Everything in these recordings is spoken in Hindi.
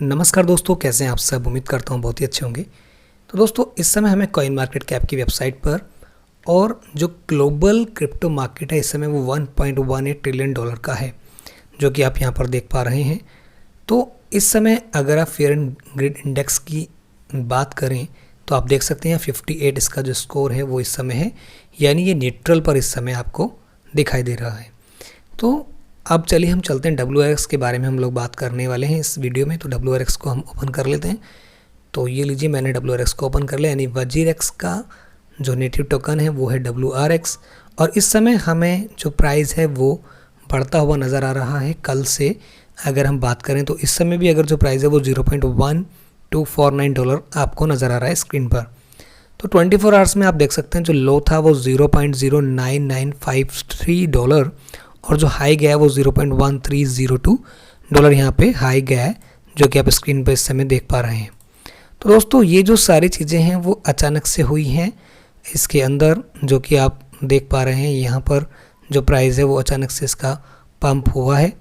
नमस्कार दोस्तों, कैसे हैं आप सब। उम्मीद करता हूँ बहुत ही अच्छे होंगे। तो दोस्तों, इस समय हमें कॉइन मार्केट कैप की वेबसाइट पर और जो ग्लोबल क्रिप्टो मार्केट है इस समय वो 1.18 ट्रिलियन डॉलर का है, जो कि आप यहाँ पर देख पा रहे हैं। तो इस समय अगर आप फेयर एंड ग्रिड इंडेक्स की बात करें तो आप देख सकते हैं 58 इसका जो स्कोर है वो इस समय है, यानी ये न्यूट्रल पर इस समय आपको दिखाई दे रहा है। तो अब चलिए हम चलते हैं WRX के बारे में हम लोग बात करने वाले हैं इस वीडियो में। तो WRX को हम ओपन कर लेते हैं। तो ये लीजिए, मैंने WRX को ओपन कर लिया, यानी वजीरेक्स का जो नेटिव टोकन है वो है WRX। और इस समय हमें जो प्राइस है वो बढ़ता हुआ नज़र आ रहा है। कल से अगर हम बात करें तो इस समय भी अगर जो प्राइस है वो $0.1249 आपको नज़र आ रहा है स्क्रीन पर। तो 24 आवर्स में आप देख सकते हैं जो लो था वो $0.09953 और जो हाई गया है वो $0.1302 यहाँ पे हाई गया है, जो कि आप स्क्रीन पर इस समय देख पा रहे हैं। तो दोस्तों, ये जो सारी चीज़ें हैं वो अचानक से हुई हैं इसके अंदर, जो कि आप देख पा रहे हैं यहाँ पर जो प्राइस है वो अचानक से इसका पंप हुआ है।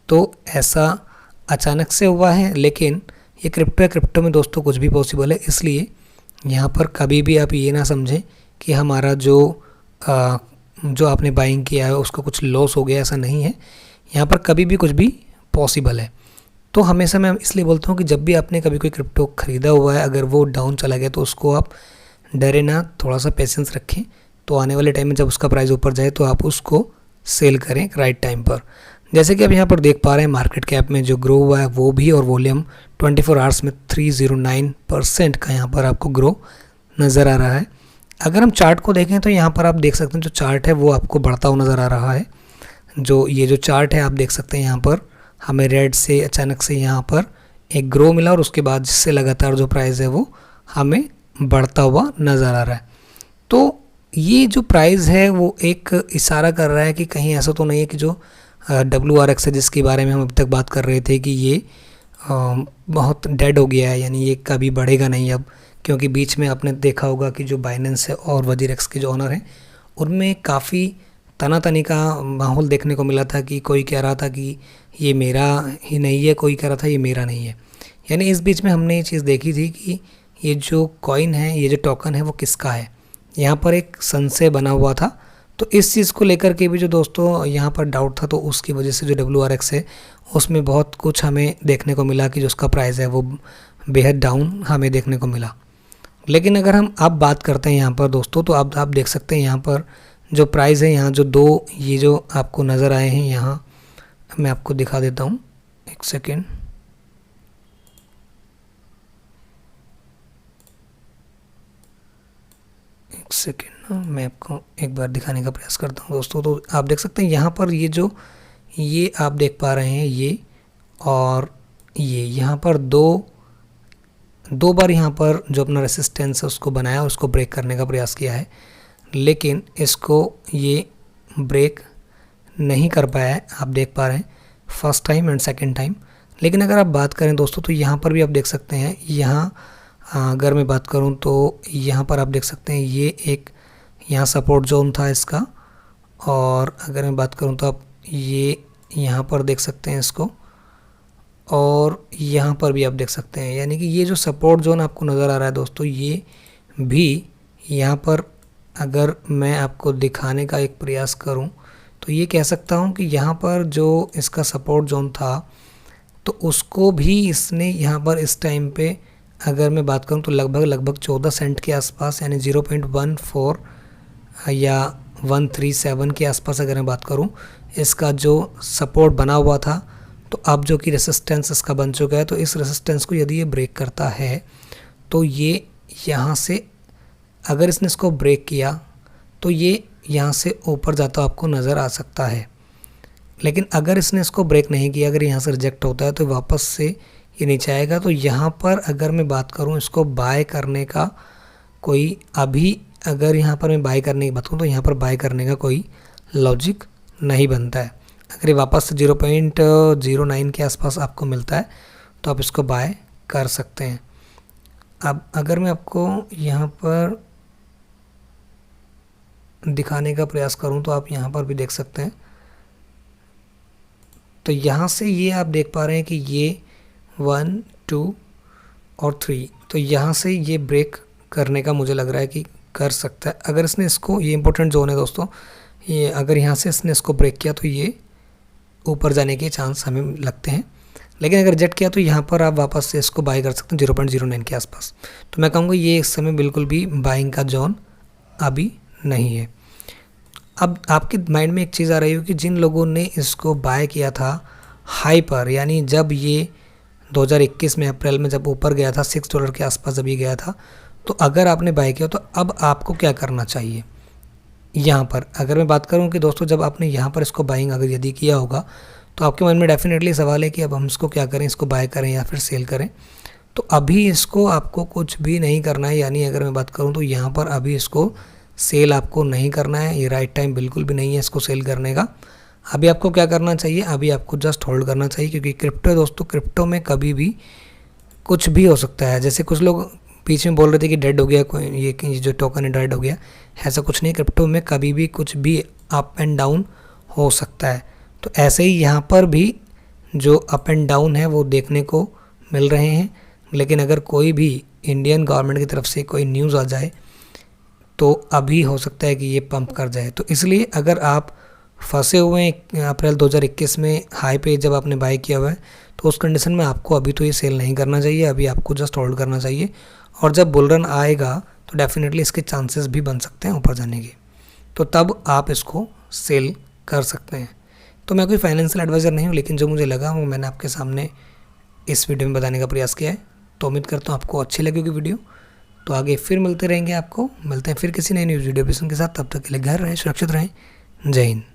तो ऐसा अचानक से हुआ है, लेकिन ये क्रिप्टो में दोस्तों कुछ भी पॉसिबल है। इसलिए यहाँ पर कभी भी आप ये ना समझें कि हमारा जो आपने बाइंग किया है उसको कुछ लॉस हो गया, ऐसा नहीं है। यहाँ पर कभी भी कुछ भी पॉसिबल है। तो हमेशा मैं इसलिए बोलता हूँ कि जब भी आपने कभी कोई क्रिप्टो ख़रीदा हुआ है, अगर वो डाउन चला गया तो उसको आप डरे ना, थोड़ा सा पेशेंस रखें। तो आने वाले टाइम में जब उसका प्राइस ऊपर जाए तो आप उसको सेल करें राइट टाइम पर। जैसे कि आप यहाँ पर देख पा रहे हैं मार्केट कैप में जो ग्रो हुआ है वो भी, और वॉल्यूम 24 आवर्स में 309% का यहाँ पर आपको ग्रो नज़र आ रहा है। अगर हम चार्ट को देखें तो यहाँ पर आप देख सकते हैं जो चार्ट है वो आपको बढ़ता हुआ नज़र आ रहा है। ये जो चार्ट है आप देख सकते हैं यहाँ पर हमें रेड से अचानक से यहाँ पर एक ग्रो मिला और उसके बाद जिससे लगातार जो प्राइस है वो हमें बढ़ता हुआ नज़र आ रहा है। तो ये जो प्राइस है वो एक इशारा कर रहा है कि कहीं ऐसा तो नहीं है कि जो WRX है जिसके बारे में हम अभी तक बात कर रहे थे कि ये बहुत डेड हो गया है, यानी ये कभी बढ़ेगा नहीं अब। क्योंकि बीच में आपने देखा होगा कि जो बाइनेंस है और वजीरेक्स के जो ऑनर हैं उनमें काफ़ी तनातनी का माहौल देखने को मिला था कि कोई कह रहा था कि ये मेरा ही नहीं है, कोई कह रहा था ये मेरा नहीं है। यानी इस बीच में हमने ये चीज़ देखी थी कि ये जो कॉइन है, ये जो टोकन है वो किसका है। यहाँ पर एक संशय बना हुआ था। तो इस चीज़ को लेकर के भी जो दोस्तों यहाँ पर डाउट था, तो उसकी वजह से जो WRX है उसमें बहुत कुछ हमें देखने को मिला कि जो उसका प्राइस है वो बेहद डाउन हमें देखने को मिला। लेकिन अगर हम अब बात करते हैं यहाँ पर दोस्तों, तो आप देख सकते हैं यहाँ पर जो प्राइस है, यहाँ जो दो ये जो आपको नज़र आए हैं, यहाँ मैं आपको दिखा देता हूँ, एक सेकेंड। मैं आपको एक बार दिखाने का प्रयास करता हूँ दोस्तों। तो आप देख सकते हैं यहाँ पर ये आप देख पा रहे हैं ये, और ये यहाँ पर दो बार यहाँ पर जो अपना रेसिस्टेंस है उसको बनाया, उसको ब्रेक करने का प्रयास किया है, लेकिन इसको ये ब्रेक नहीं कर पाया है। आप देख पा रहे हैं first time and second time. लेकिन अगर आप बात करें दोस्तों तो यहाँ पर भी आप देख सकते हैं, यहाँ अगर मैं बात करूँ तो यहाँ पर आप देख सकते हैं ये एक यहाँ सपोर्ट जोन था इसका, और अगर मैं बात करूँ तो आप ये यहाँ पर देख सकते हैं इसको, और यहाँ पर भी आप देख सकते हैं। यानी कि ये जो सपोर्ट जोन आपको नज़र आ रहा है दोस्तों, ये भी यहाँ पर अगर मैं आपको दिखाने का एक प्रयास करूं तो ये कह सकता हूं कि यहाँ पर जो इसका सपोर्ट जोन था तो उसको भी इसने यहाँ पर इस टाइम पे अगर मैं बात करूं तो लगभग 14 सेंट के आसपास, यानी 0.14 या 137 के आसपास अगर मैं बात करूं, इसका जो सपोर्ट बना हुआ था। तो अब जो कि रेसिस्टेंस इसका बन चुका है, तो इस रेसिस्टेंस को यदि ये ब्रेक करता है तो ये यहाँ से अगर इसने इसको ब्रेक किया तो ये यहाँ से ऊपर जाता आपको नज़र आ सकता है। लेकिन अगर इसने इसको ब्रेक नहीं किया, अगर यहाँ से रिजेक्ट होता है तो वापस से ये नीचे आएगा। तो यहाँ पर अगर मैं बात करूँ इसको बाय करने का कोई, अभी अगर यहाँ पर मैं बाय करने की बात करूँ तो यहाँ पर बाय करने का कोई लॉजिक नहीं बनता है। अगर ये वापस से 0.09 के आसपास आपको मिलता है तो आप इसको बाय कर सकते हैं। अब अगर मैं आपको यहाँ पर दिखाने का प्रयास करूं तो आप यहाँ पर भी देख सकते हैं। तो यहाँ से ये आप देख पा रहे हैं कि ये 1 2 और 3, तो यहाँ से ये ब्रेक करने का मुझे लग रहा है कि कर सकता है। अगर इसने इसको, ये इंपॉर्टेंट जोन है दोस्तों, ये अगर यहाँ से इसने इसको ब्रेक किया तो ये ऊपर जाने के चांस हमें लगते हैं। लेकिन अगर रिजेक्ट किया तो यहाँ पर आप वापस से इसको बाई कर सकते हैं 0.09 के आसपास। तो मैं कहूँगा ये इस समय बिल्कुल भी बाइंग का जोन अभी नहीं है। अब आपके माइंड में एक चीज़ आ रही हो कि जिन लोगों ने इसको बाय किया था हाई पर, यानी जब ये 2021 में अप्रैल में जब ऊपर गया था $6 के आसपास जब ये गया था, तो अगर आपने बाय किया तो अब आपको क्या करना चाहिए। यहाँ पर अगर मैं बात करूँ कि दोस्तों जब आपने यहाँ पर इसको बाइंग अगर यदि किया होगा तो आपके मन में डेफिनेटली सवाल है कि अब हम इसको क्या करें, इसको बाय करें या फिर सेल करें। तो अभी इसको आपको कुछ भी नहीं करना है, यानी अगर मैं बात करूँ तो यहाँ पर अभी इसको सेल आपको नहीं करना है, ये राइट टाइम बिल्कुल भी नहीं है इसको सेल करने का। अभी आपको क्या करना चाहिए, अभी आपको जस्ट होल्ड करना चाहिए, क्योंकि क्रिप्टो है दोस्तों, क्रिप्टो में कभी भी कुछ भी हो सकता है। जैसे कुछ लोग बीच में बोल रहे थे कि डेड हो गया कोई, ये जो टोकन है डेड हो गया, ऐसा कुछ नहीं। क्रिप्टो में कभी भी कुछ भी अप एंड डाउन हो सकता है। तो ऐसे ही यहाँ पर भी जो अप एंड डाउन है वो देखने को मिल रहे हैं। लेकिन अगर कोई भी इंडियन गवर्नमेंट की तरफ से कोई न्यूज़ आ जाए तो अभी हो सकता है कि ये पंप कर जाए। तो इसलिए अगर आप फंसे हुए हैं अप्रैल 2021 में हाई पे जब आपने बाय किया हुआ है, तो उस कंडीशन में आपको अभी तो ये सेल नहीं करना चाहिए, अभी आपको जस्ट होल्ड करना चाहिए। और जब बुल रन आएगा तो डेफिनेटली इसके चांसेस भी बन सकते हैं ऊपर जाने के, तो तब आप इसको सेल कर सकते हैं। तो मैं कोई फाइनेंशियल एडवाइज़र नहीं हूँ, लेकिन जो मुझे लगा वो मैंने आपके सामने इस वीडियो में बताने का प्रयास किया है। तो उम्मीद करता हूँ आपको अच्छी लगेगी वीडियो। तो आगे फिर मिलते रहेंगे, आपको मिलते हैं फिर किसी नई न्यूज़ वीडियो के साथ। तब तक के लिए घर रहें, सुरक्षित रहें। जय हिंद।